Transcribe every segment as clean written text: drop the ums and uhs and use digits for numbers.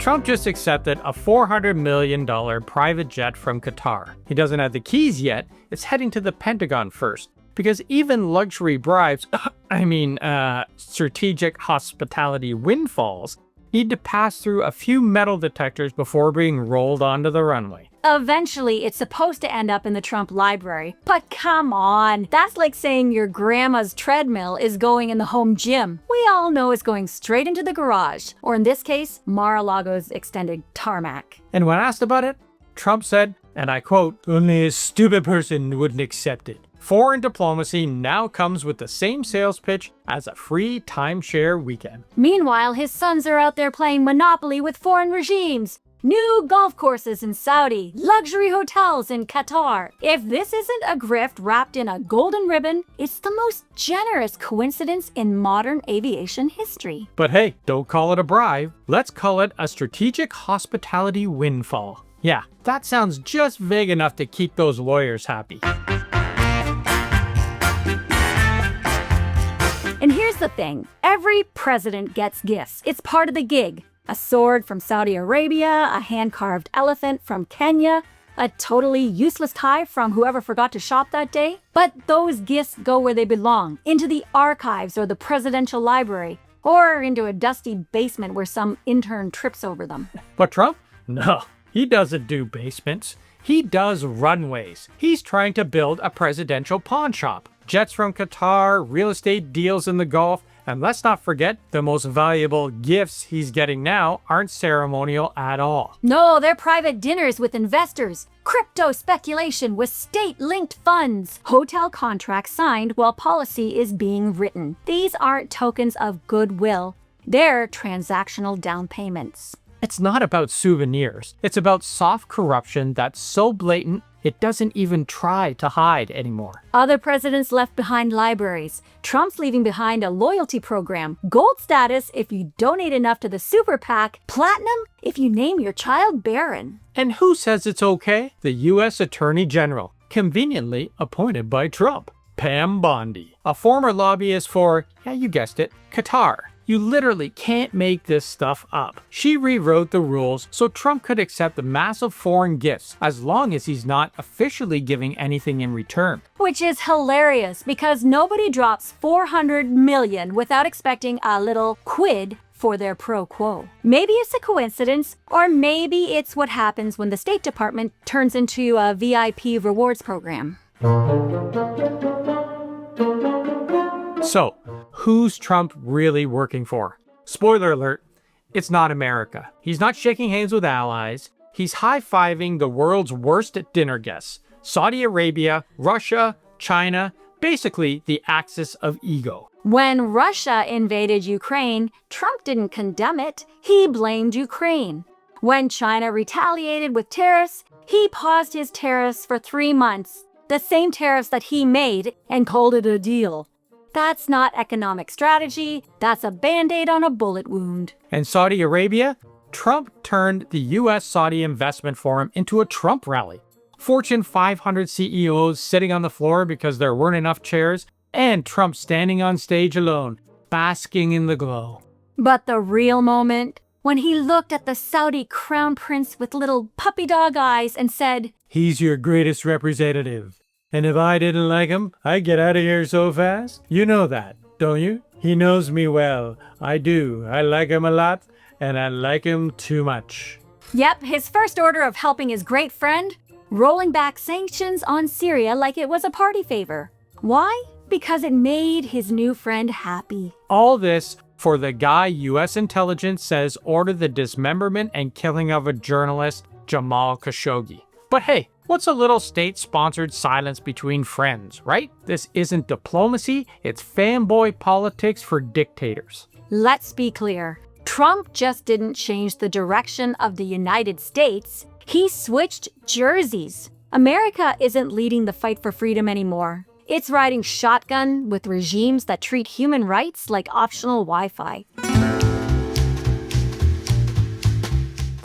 Trump just accepted a $400 million private jet from Qatar. He doesn't have the keys yet. It's heading to the Pentagon first. Because even luxury bribes, strategic hospitality windfalls, need to pass through a few metal detectors before being rolled onto the runway. Eventually, it's supposed to end up in the Trump library. But come on, that's like saying your grandma's treadmill is going in the home gym. We all know it's going straight into the garage, or in this case, Mar-a-Lago's extended tarmac. And when asked about it, Trump said, and I quote, "Only a stupid person wouldn't accept it." Foreign diplomacy now comes with the same sales pitch as a free timeshare weekend. Meanwhile, his sons are out there playing Monopoly with foreign regimes. New golf courses in Saudi, luxury hotels in Qatar. If this isn't a grift wrapped in a golden ribbon, it's the most generous coincidence in modern aviation history. But hey, don't call it a bribe. Let's call it a strategic hospitality windfall. Yeah, that sounds just vague enough to keep those lawyers happy. And here's the thing, every president gets gifts. It's part of the gig. A sword from Saudi Arabia, a hand-carved elephant from Kenya, a totally useless tie from whoever forgot to shop that day. But those gifts go where they belong, into the archives or the presidential library, or into a dusty basement where some intern trips over them. But Trump? No, he doesn't do basements. He does runways. He's trying to build a presidential pawn shop. Jets from Qatar, real estate deals in the Gulf, and let's not forget the most valuable gifts he's getting now aren't ceremonial at all. No, they're private dinners with investors, crypto speculation with state-linked funds, hotel contracts signed while policy is being written. These aren't tokens of goodwill. They're transactional down payments. It's not about souvenirs. It's about soft corruption that's so blatant it doesn't even try to hide anymore. Other presidents left behind libraries. Trump's leaving behind a loyalty program, gold status if you donate enough to the super PAC, platinum if you name your child Barron. And who says it's okay? The U.S. Attorney General, conveniently appointed by Trump. Pam Bondi, a former lobbyist for, yeah, you guessed it, Qatar. You literally can't make this stuff up. She rewrote the rules so Trump could accept the massive foreign gifts as long as he's not officially giving anything in return. Which is hilarious because nobody drops $400 million without expecting a little quid for their pro quo. Maybe it's a coincidence, or maybe it's what happens when the State Department turns into a VIP rewards program. So, who's Trump really working for? Spoiler alert, it's not America. He's not shaking hands with allies. He's high-fiving the world's worst dinner guests. Saudi Arabia, Russia, China, basically the axis of ego. When Russia invaded Ukraine, Trump didn't condemn it. He blamed Ukraine. When China retaliated with tariffs, he paused his tariffs for 3 months. The same tariffs that he made and called it a deal. That's not economic strategy, that's a band-aid on a bullet wound. And Saudi Arabia? Trump turned the US-Saudi Investment Forum into a Trump rally. Fortune 500 CEOs sitting on the floor because there weren't enough chairs, and Trump standing on stage alone, basking in the glow. But the real moment, when he looked at the Saudi crown prince with little puppy dog eyes and said, "He's your greatest representative. And if I didn't like him, I'd get out of here so fast. You know that, don't you? He knows me well. I do. I like him a lot, and I like him too much." Yep, his first order of helping his great friend? Rolling back sanctions on Syria like it was a party favor. Why? Because it made his new friend happy. All this for the guy US intelligence says ordered the dismemberment and killing of a journalist, Jamal Khashoggi. But hey, what's a little state-sponsored silence between friends, right? This isn't diplomacy, it's fanboy politics for dictators. Let's be clear. Trump just didn't change the direction of the United States. He switched jerseys. America isn't leading the fight for freedom anymore. It's riding shotgun with regimes that treat human rights like optional Wi-Fi.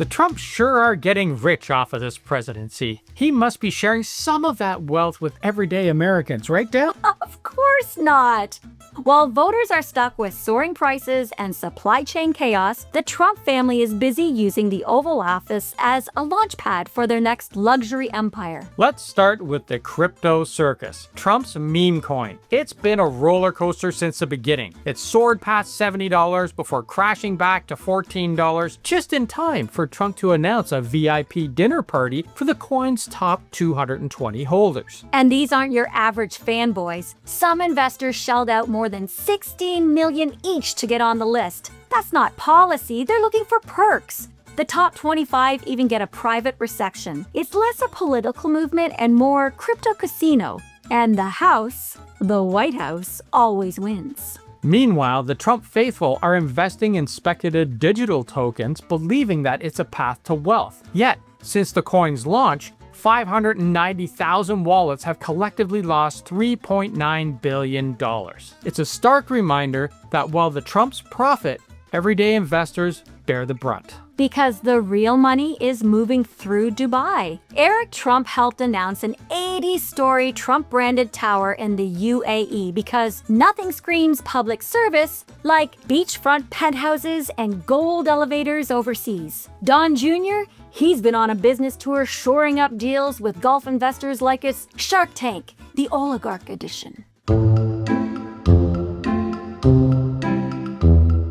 The Trumps sure are getting rich off of this presidency. He must be sharing some of that wealth with everyday Americans, right, Dale? Of course not. While voters are stuck with soaring prices and supply chain chaos, the Trump family is busy using the Oval Office as a launchpad for their next luxury empire. Let's start with the crypto circus, Trump's meme coin. It's been a roller coaster since the beginning. It soared past $70 before crashing back to $14 just in time for Trump to announce a VIP dinner party for the coin's top 220 holders. And these aren't your average fanboys. Some investors shelled out more than $16 million each to get on the list. That's not policy, they're looking for perks. The top 25 even get a private reception. It's less a political movement and more crypto casino. And the White House, always wins. Meanwhile, the Trump faithful are investing in speculative digital tokens, believing that it's a path to wealth. Yet, since the coin's launch, 590,000 wallets have collectively lost $3.9 billion. It's a stark reminder that while the Trumps profit, everyday investors bear the brunt. Because the real money is moving through Dubai. Eric Trump helped announce an 80-story Trump-branded tower in the UAE because nothing screams public service like beachfront penthouses and gold elevators overseas. Don Jr., he's been on a business tour shoring up deals with Gulf investors like it's Shark Tank, the oligarch edition.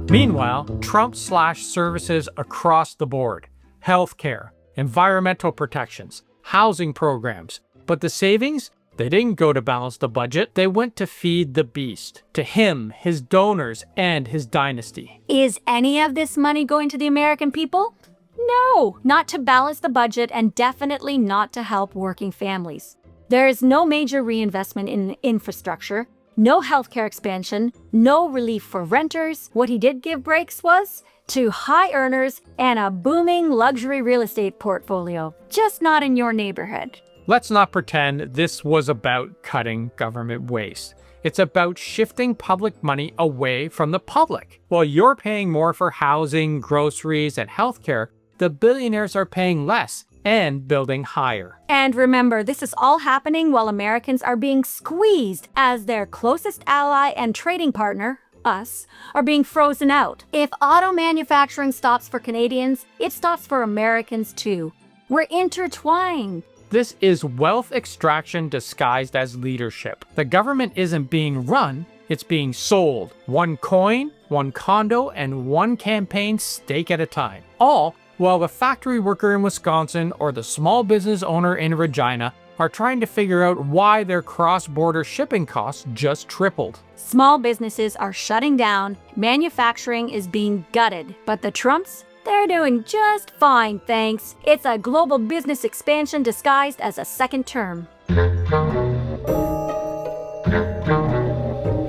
Meanwhile, Trump slashed services across the board. Healthcare, environmental protections, housing programs. But the savings? They didn't go to balance the budget. They went to feed the beast. To him, his donors, and his dynasty. Is any of this money going to the American people? No, not to balance the budget and definitely not to help working families. There is no major reinvestment in infrastructure. No healthcare expansion, no relief for renters. What he did give breaks was to high earners and a booming luxury real estate portfolio, just not in your neighborhood. Let's not pretend this was about cutting government waste. It's about shifting public money away from the public. While you're paying more for housing, groceries, and healthcare, the billionaires are paying less and building higher. And remember, this is all happening while Americans are being squeezed as their closest ally and trading partner, us, are being frozen out. If auto manufacturing stops for Canadians, it stops for Americans too. We're intertwined. This is wealth extraction disguised as leadership. The government isn't being run, it's being sold. One coin, one condo, and one campaign stake at a time. All while the factory worker in Wisconsin or the small business owner in Regina are trying to figure out why their cross-border shipping costs just tripled. Small businesses are shutting down, manufacturing is being gutted, but the Trumps, they're doing just fine, thanks. It's a global business expansion disguised as a second term.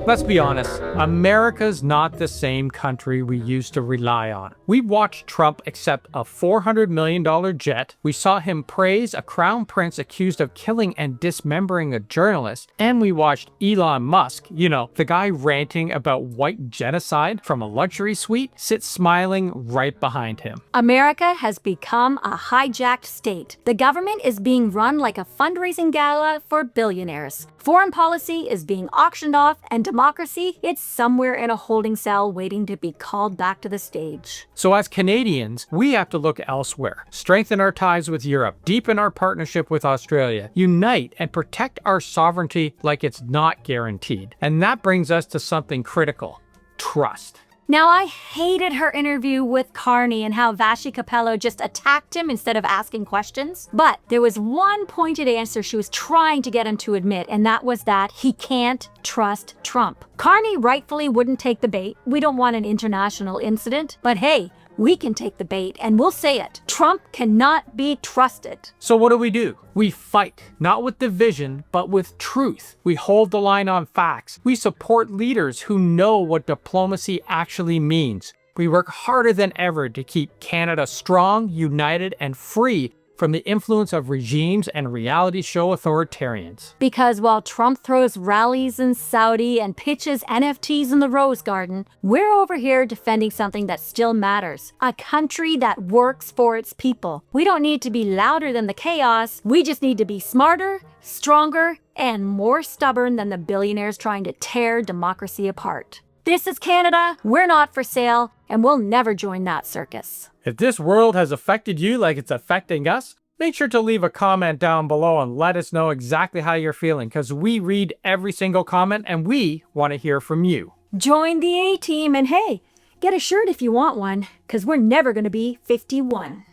Let's be honest, America's not the same country we used to rely on. We watched Trump accept a $400 million jet, we saw him praise a crown prince accused of killing and dismembering a journalist, and we watched Elon Musk, the guy ranting about white genocide from a luxury suite, sit smiling right behind him. America has become a hijacked state. The government is being run like a fundraising gala for billionaires. Foreign policy is being auctioned off, and democracy, it's somewhere in a holding cell waiting to be called back to the stage. So as Canadians, we have to look elsewhere, strengthen our ties with Europe, deepen our partnership with Australia, unite and protect our sovereignty like it's not guaranteed. And that brings us to something critical: trust. Now, I hated her interview with Carney and how Vashi Capello just attacked him instead of asking questions. But there was one pointed answer she was trying to get him to admit, and that was that he can't trust Trump. Carney rightfully wouldn't take the bait. We don't want an international incident. But hey, we can take the bait, and we'll say it. Trump cannot be trusted. So what do? We fight, not with division, but with truth. We hold the line on facts. We support leaders who know what diplomacy actually means. We work harder than ever to keep Canada strong, united, and free from the influence of regimes and reality show authoritarians. Because while Trump throws rallies in Saudi and pitches NFTs in the Rose Garden, we're over here defending something that still matters. A country that works for its people. We don't need to be louder than the chaos. We just need to be smarter, stronger, and more stubborn than the billionaires trying to tear democracy apart. This is Canada, we're not for sale, and we'll never join that circus. If this world has affected you like it's affecting us, make sure to leave a comment down below and let us know exactly how you're feeling, because we read every single comment and we want to hear from you. Join the A-team and hey, get a shirt if you want one, because we're never going to be 51.